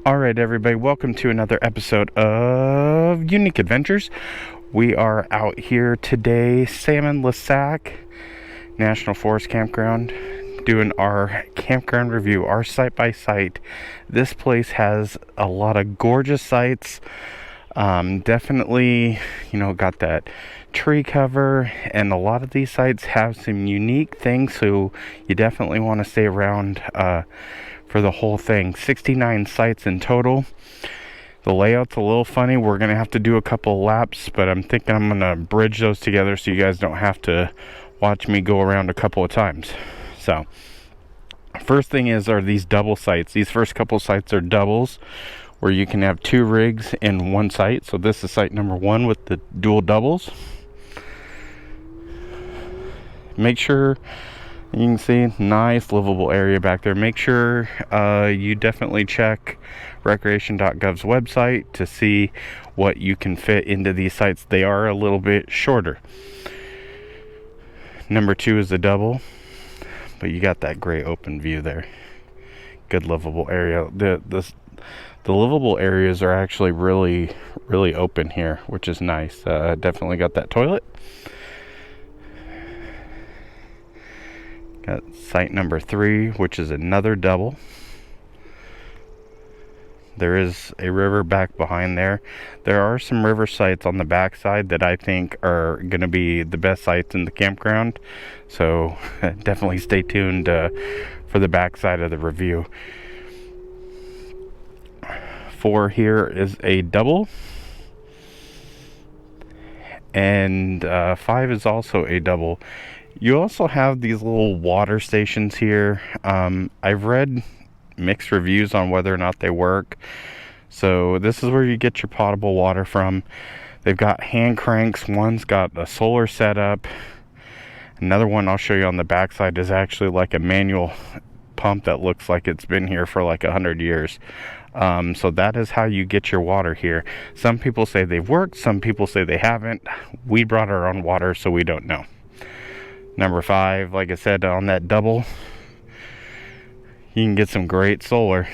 Alright everybody, welcome to another episode of Unique Adventurez. We are out here today, Salmon La Sac National Forest Campground, doing our campground review, our site-by-site. This place has a lot of gorgeous sites. Definitely, got that tree cover, and a lot of these sites have some unique things, so you definitely want to stay around for the whole thing. 69 sites in total. The layout's a little funny. We're gonna have to do a couple laps, but I'm thinking I'm gonna bridge those together so you guys don't have to watch me go around a couple of times. So first thing are these double sites. These first couple sites are doubles, where you can have two rigs in one site. So this is site number 1 with the dual doubles. Make sure you can see nice livable area back there. Make sure you definitely check recreation.gov's website to see what you can fit into these sites. They are a little bit shorter. Number 2 is a double, but you got that great open view there. Good livable area. The livable areas are actually really open here, which is nice. Definitely got that toilet. Got site number 3, which is another double. There is a river back behind there. There are some river sites on the back side that I think are going to be the best sites in the campground. So definitely stay tuned for the back side of the review. 4 here is a double. And 5 is also a double. You also have these little water stations here. I've read mixed reviews on whether or not they work. So this is where you get your potable water from. They've got hand cranks. One's got a solar setup. Another one I'll show you on the backside is actually like a manual pump that looks like it's been here for like 100 years. So that is how you get your water here. Some people say they've worked. Some people say they haven't. We brought our own water, so we don't know. Number 5, like I said, on that double, you can get some great solar.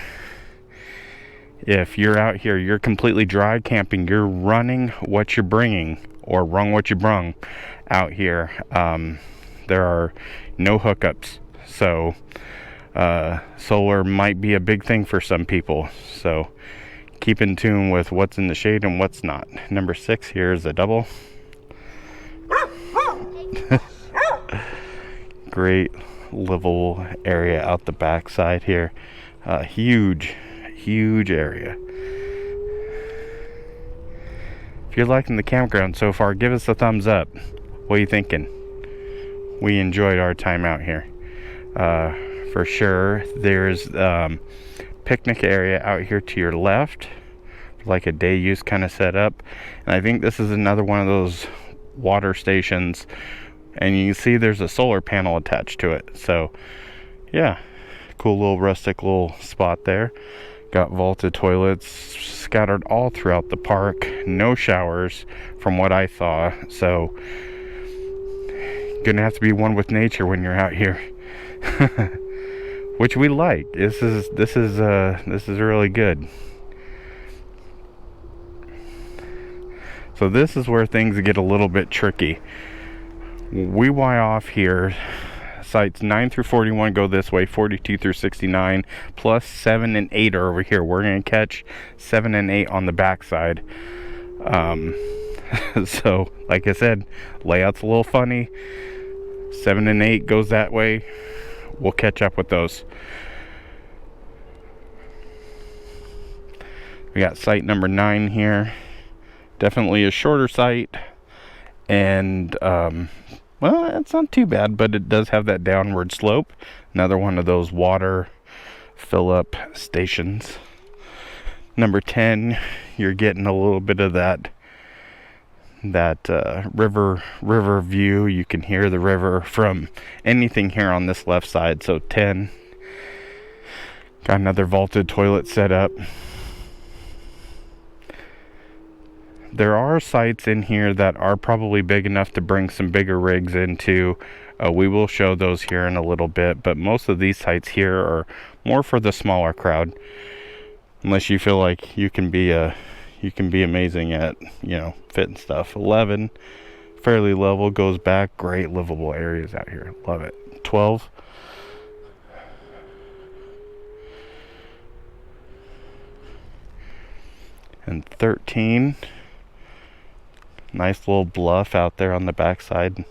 If you're out here, you're completely dry camping, you're running what you're bringing, or rung what you brung out here. There are no hookups, so solar might be a big thing for some people. So keep in tune with what's in the shade and what's not. Number 6 here is a double. Great livable area out the back side here. Huge area. If you're liking the campground so far, give us a thumbs up. What are you thinking? We enjoyed our time out here. For sure. There's picnic area out here to your left, like a day use kind of setup. And I think this is another one of those water stations. And you can see there's a solar panel attached to it. So, yeah, cool little rustic little spot there. Got vaulted toilets scattered all throughout the park. No showers from what I saw. So, gonna have to be one with nature when you're out here. Which we like. This is really good. So this is where things get a little bit tricky. We Y off here. Sites 9 through 41 go this way, 42 through 69, plus 7 and 8 are over here. We're going to catch 7 and 8 on the backside. So, like I said, layout's a little funny. 7 and 8 goes that way. We'll catch up with those. We got site number 9 here. Definitely a shorter site. And, well, it's not too bad, but it does have that downward slope. Another one of those water fill-up stations. Number 10, you're getting a little bit of that river view. You can hear the river from anything here on this left side. So 10, got another vaulted toilet set up. There are sites in here that are probably big enough to bring some bigger rigs into. We will show those here in a little bit, but most of these sites here are more for the smaller crowd. unless you feel like you can be amazing at, fitting stuff. 11, fairly level, goes back, great livable areas out here, love it. 12, and 13, nice little bluff out there on the backside,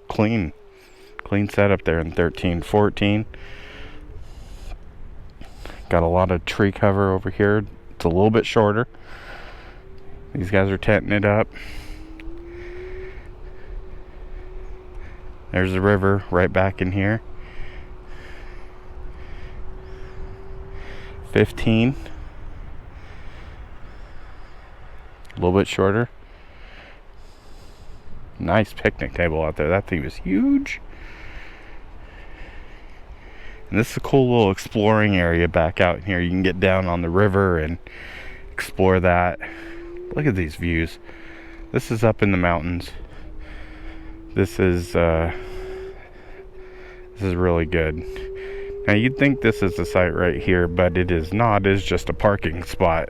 clean setup there in 13. 14, got a lot of tree cover over here. It's a little bit shorter. These guys are tenting it up. There's the river right back in here. 15, a little bit shorter. Nice picnic table out there. That thing was huge. And this is a cool little exploring area back out in here. You can get down on the river and explore that. Look at these views. This is up in the mountains. This is really good. Now you'd think this is the site right here, but it is not. It's just a parking spot.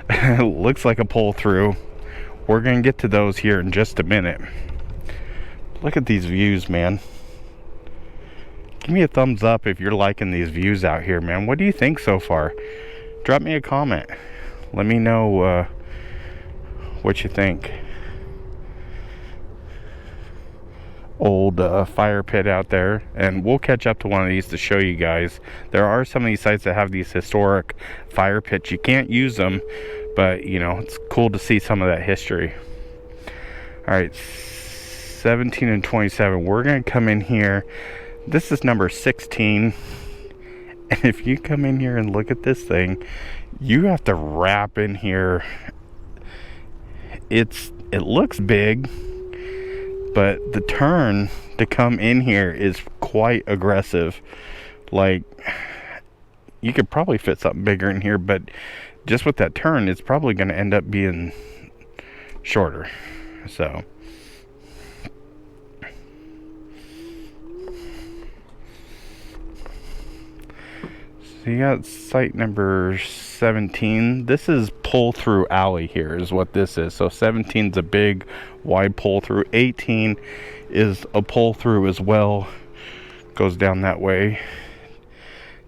It looks like a pull through. We're gonna get to those here in just a minute. Look at these views, man. Give me a thumbs up if you're liking these views out here, man. What do you think so far? Drop me a comment. Let me know what you think. Old fire pit out there, and we'll catch up to one of these to show you guys. There are some of these sites that have these historic fire pits. You can't use them, but it's cool to see some of that history. All right, 17 and 27, we're gonna come in here. This is number 16, and if you come in here and look at this thing, you have to wrap in here. It looks big, but the turn to come in here is quite aggressive. Like, you could probably fit something bigger in here, but just with that turn, it's probably going to end up being shorter. So you got site number 17. This is pull through alley here is what this is. So 17 is a big wide pull through. 18 is a pull through as well, goes down that way.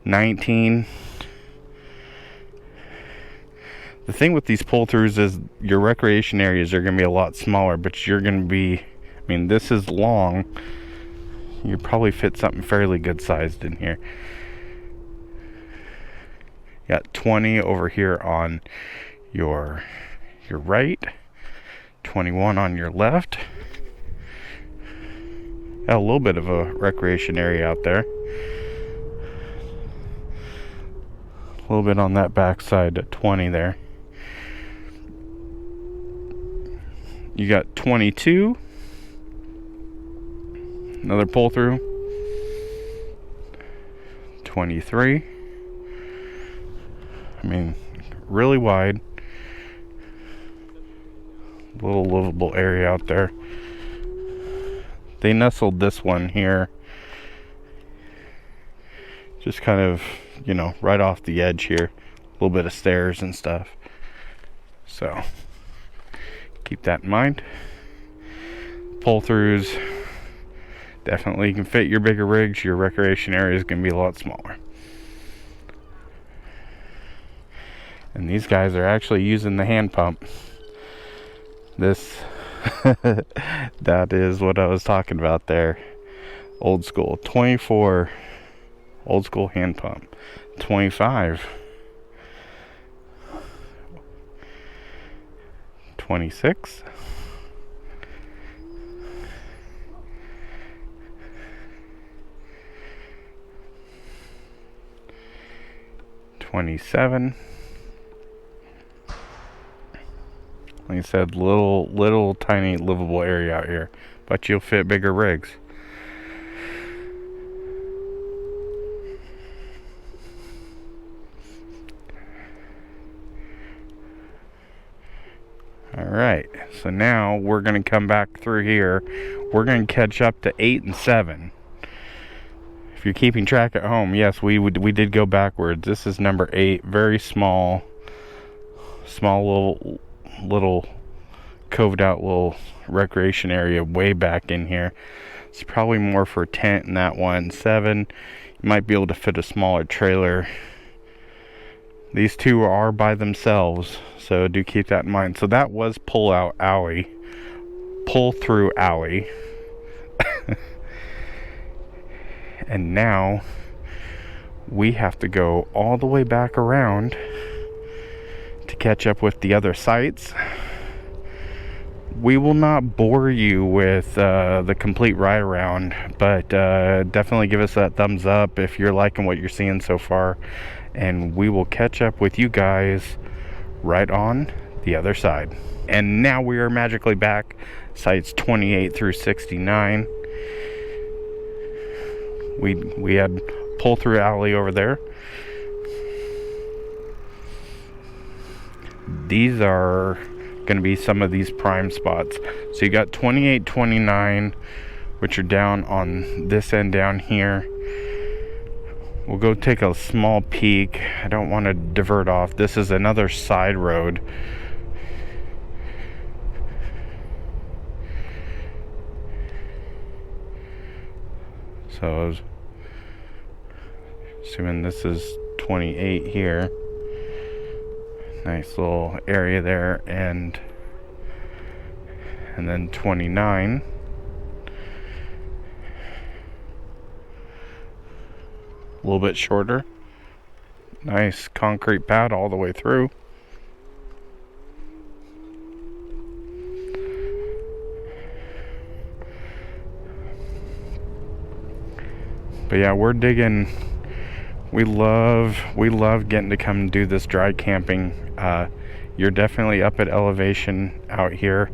19, the thing with these pull throughs is your recreation areas are going to be a lot smaller, but you're going to be, this is long. You probably fit something fairly good sized in here. Got 20 over here on your right, 21 on your left. Got a little bit of a recreation area out there. A little bit on that back side at 20 there. You got 22. Another pull through. 23. Really wide. Little livable area out there. They nestled this one here, just kind of, right off the edge here. A little bit of stairs and stuff. So keep that in mind. Pull throughs, definitely can fit your bigger rigs. Your recreation area is going to be a lot smaller. And these guys are actually using the hand pump. This, that is what I was talking about there. Old school. 24, old school hand pump. 25. 26. 27. Like I said, little tiny livable area out here, but you'll fit bigger rigs. Alright, so now we're going to come back through here. We're going to catch up to 8 and 7. if you're keeping track at home, yes, we did go backwards. This is number 8, very small little coved out little recreation area way back in here. It's probably more for a tent in that one. 7, you might be able to fit a smaller trailer. These two are by themselves, so do keep that in mind. So that was pull through alley. And now we have to go all the way back around to catch up with the other sites. We will not bore you with the complete ride around, but definitely give us that thumbs up if you're liking what you're seeing so far, and we will catch up with you guys right on the other side. And now we are magically back, sites 28 through 69. We had pull through alley over there. These are going to be some of these prime spots. So you got 28, 29, which are down on this end down here. We'll go take a small peek. I don't want to divert off. This is another side road. So I was assuming this is 28 here. Nice little area there, and then 29. A little bit shorter. Nice concrete pad all the way through. But yeah, we're digging. We love getting to come do this dry camping. You're definitely up at elevation out here,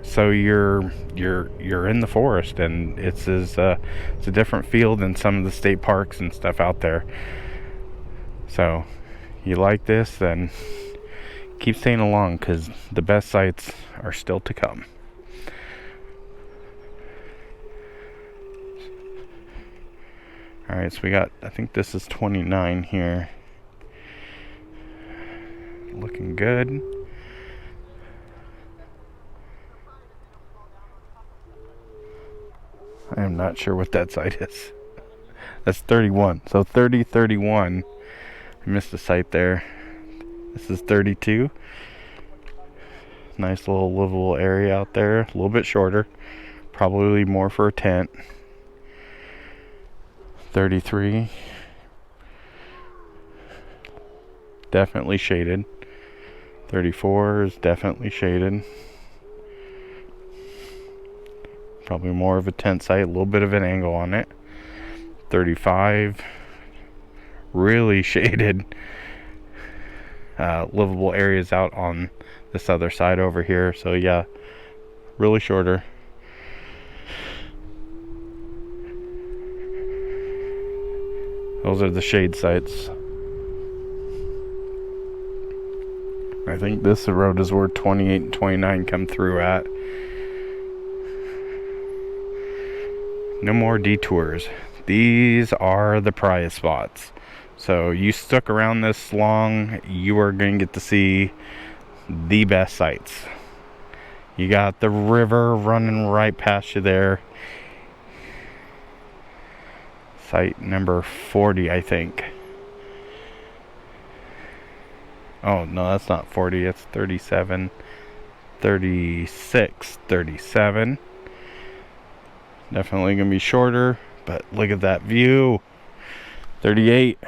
so you're in the forest, and it's a different feel than some of the state parks and stuff out there. So you like this, then keep staying along, because the best sights are still to come. Alright, so we got, I think this is 29 here. Looking good. I am not sure what that site is. That's 31. So 30, 31. I missed a site there. This is 32. Nice little livable area out there. A little bit shorter. Probably more for a tent. 33. Definitely shaded. 34 is definitely shaded. Probably more of a tent site, a little bit of an angle on it. 35, really shaded. Livable areas out on this other side over here. So yeah, really shorter. Those are the shade sites. I think this road is where 28 and 29 come through at. No more detours. These are the prize spots. So you stuck around this long, you are going to get to see the best sights. You got the river running right past you there. Site number 40, I think. Oh, no, that's not 40. It's 37, 36, 37. Definitely going to be shorter, but look at that view. 38.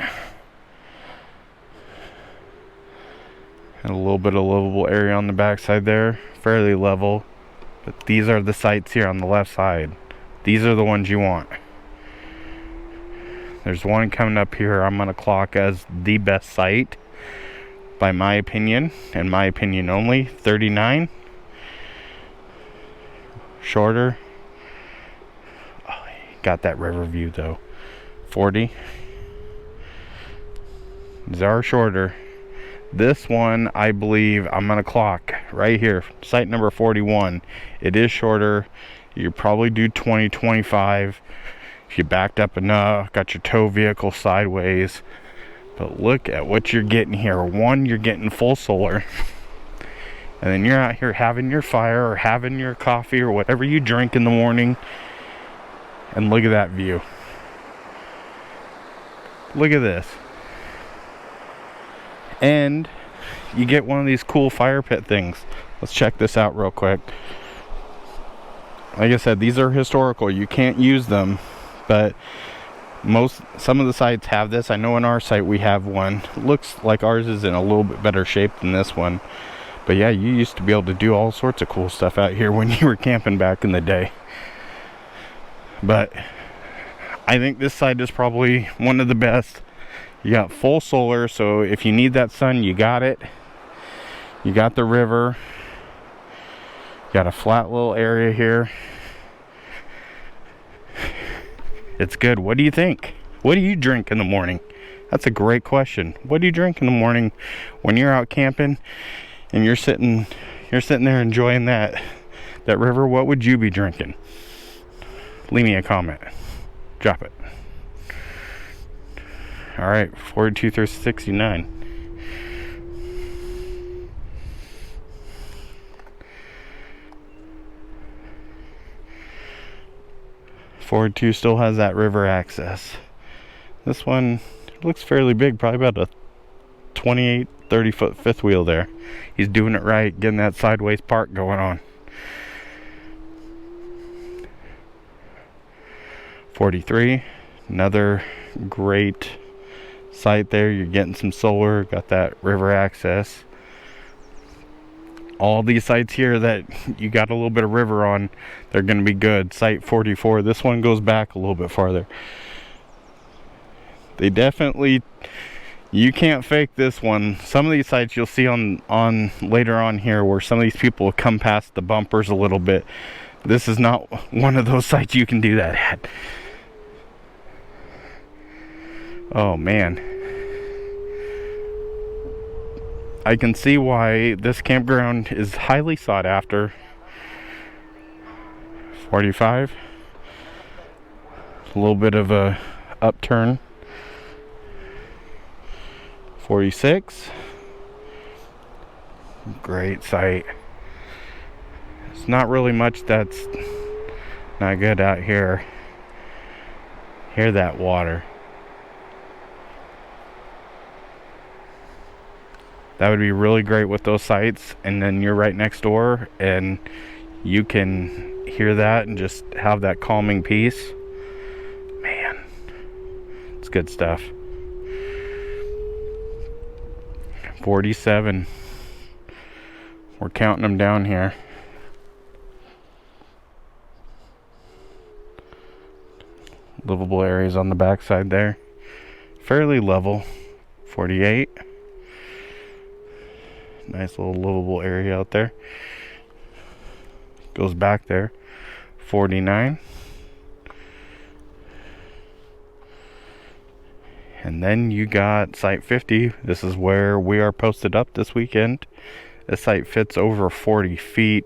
And a little bit of livable area on the backside there. Fairly level. But these are the sites here on the left side. These are the ones you want. There's one coming up here I'm going to clock as the best site, by my opinion, and my opinion only. 39. Shorter. Oh, got that river view though. 40. These are shorter. This one, I believe, I'm going to clock right here. Site number 41. It is shorter. You probably do 20, 25. if you backed up enough, got your tow vehicle sideways. But look at what you're getting here. One, you're getting full solar. And then you're out here having your fire or having your coffee or whatever you drink in the morning. And look at that view. Look at this. And you get one of these cool fire pit things. Let's check this out real quick. Like I said, these are historical. You can't use them, but some of the sites have this. I know in our site we have one. It looks like ours is in a little bit better shape than this one. But yeah, you used to be able to do all sorts of cool stuff out here when you were camping back in the day. But I think this site is probably one of the best. You got full solar, so if you need that sun, you got it. You got the river. You got a flat little area here. It's good. What do you think? What do you drink in the morning? That's a great question. What do you drink in the morning when you're out camping and you're sitting there enjoying that river? What would you be drinking? Leave me a comment. Drop it. All right, 42 through 69. Ford 2 still has that river access. This one looks fairly big, probably about a 28, 30 foot fifth wheel there. He's doing it right, getting that sideways park going on. 43, another great site there. You're getting some solar, got that river access. All these sites here that you got a little bit of river on, they're going to be good. Site 44, this one goes back a little bit farther. They definitely, you can't fake this one. Some of these sites you'll see on later on here where some of these people will come past the bumpers a little bit. This is not one of those sites you can do that at. Oh man, I can see why this campground is highly sought after. 45, a little bit of a upturn. 46, great site. It's not really much that's not good out here. Hear that water. That would be really great with those sites, and then you're right next door and you can hear that and just have that calming peace. Man, it's good stuff. 47, we're counting them down here. Livable areas on the backside there, fairly level. 48, nice little livable area out there. Goes back there. 49, and then you got site 50. This is where we are posted up this weekend. This site fits over 40 feet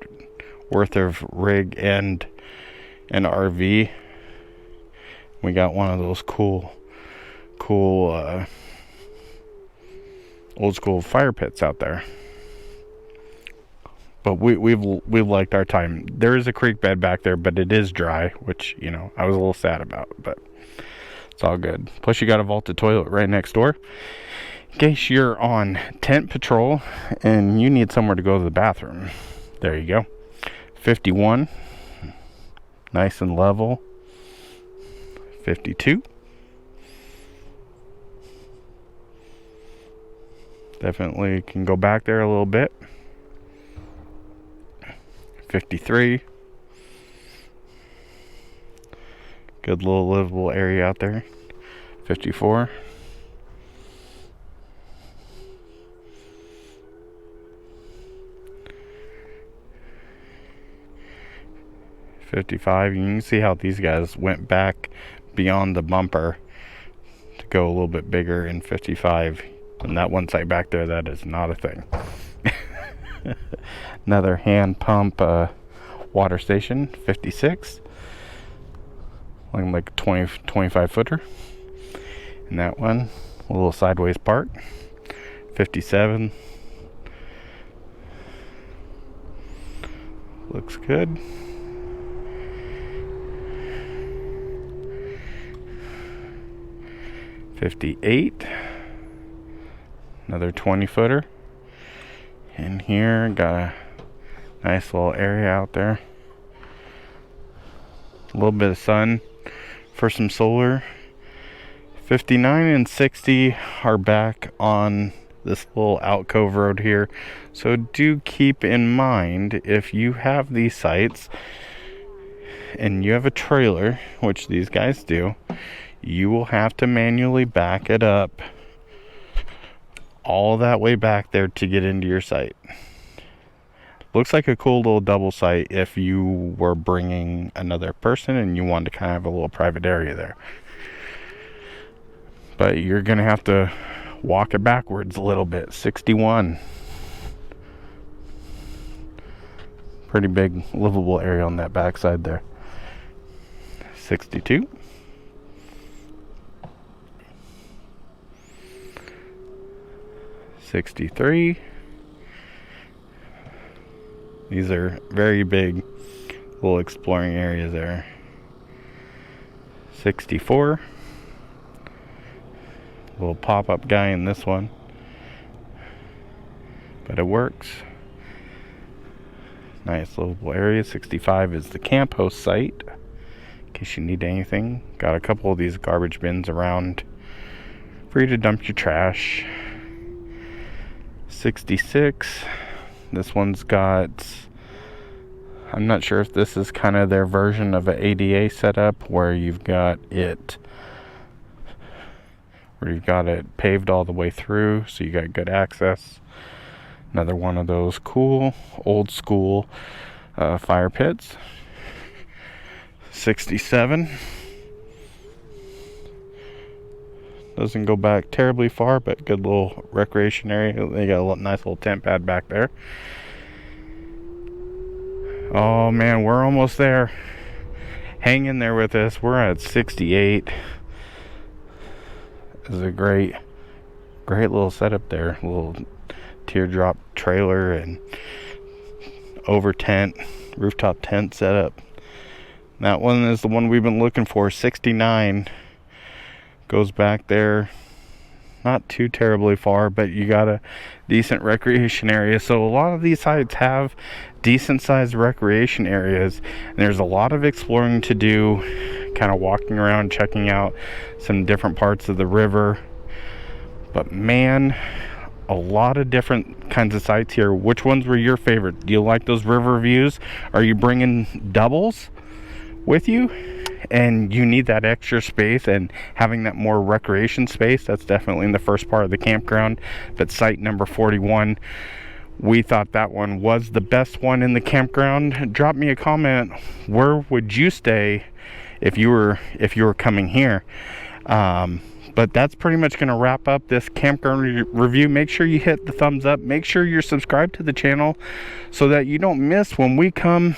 worth of rig and an RV. We got one of those cool old school fire pits out there. But we've liked our time. There is a creek bed back there, but it is dry, which, you know, I was a little sad about, but it's all good. Plus you got a vaulted toilet right next door in case you're on tent patrol and you need somewhere to go to the bathroom. There you go. 51, nice and level. 52, definitely can go back there a little bit. 53, good little livable area out there. 54, 55, you can see how these guys went back beyond the bumper to go a little bit bigger in 55. And that one site back there, that is not a thing. Another hand pump water station. 56, like a 25 footer. And that one, a little sideways park, 57. Looks good. $58. Another 20 footer. And here, got a nice little area out there. A little bit of sun for some solar. 59 and 60 are back on this little alcove road here. So do keep in mind, if you have these sites and you have a trailer, which these guys do, you will have to manually back it up all that way back there to get into your site. Looks like a cool little double site if you were bringing another person and you wanted to kind of have a little private area there. But you're gonna have to walk it backwards a little bit. 61. Pretty big livable area on that backside there. 62. 63. These are very big little exploring areas there. 64. Little pop-up guy in this one, but it works. Nice livable area. 65 is the camp host site, in case you need anything. Got a couple of these garbage bins around for you to dump your trash. 66. This one's got, I'm not sure if this is kind of their version of an ADA setup where you've got it paved all the way through, so you got good access. Another one of those cool old school fire pits. 67. Doesn't go back terribly far, but good little recreation area. They got a nice little tent pad back there. Oh man, we're almost there. Hang in there with us. We're at 68. This is a great little setup there. A little teardrop trailer and over tent, rooftop tent setup. That one is the one we've been looking for. 69. Goes back there, not too terribly far, but you got a decent recreation area. So a lot of these sites have decent sized recreation areas, and there's a lot of exploring to do, kind of walking around, checking out some different parts of the river. But man, a lot of different kinds of sites here. Which ones were your favorite? Do you like those river views? Are you bringing doubles with you and you need that extra space and having that more recreation space? That's definitely in the first part of the campground. But site number 41, we thought that one was the best one in the campground. Drop me a comment. Where would you stay if you were coming here? But that's pretty much going to wrap up this campground review. Make sure you hit the thumbs up. Make sure you're subscribed to the channel so that you don't miss when we come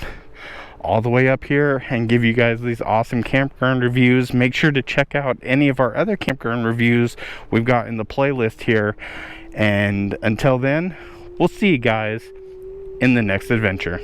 all the way up here and give you guys these awesome campground reviews. Make sure to check out any of our other campground reviews we've got in the playlist here. And until then, we'll see you guys in the next adventure.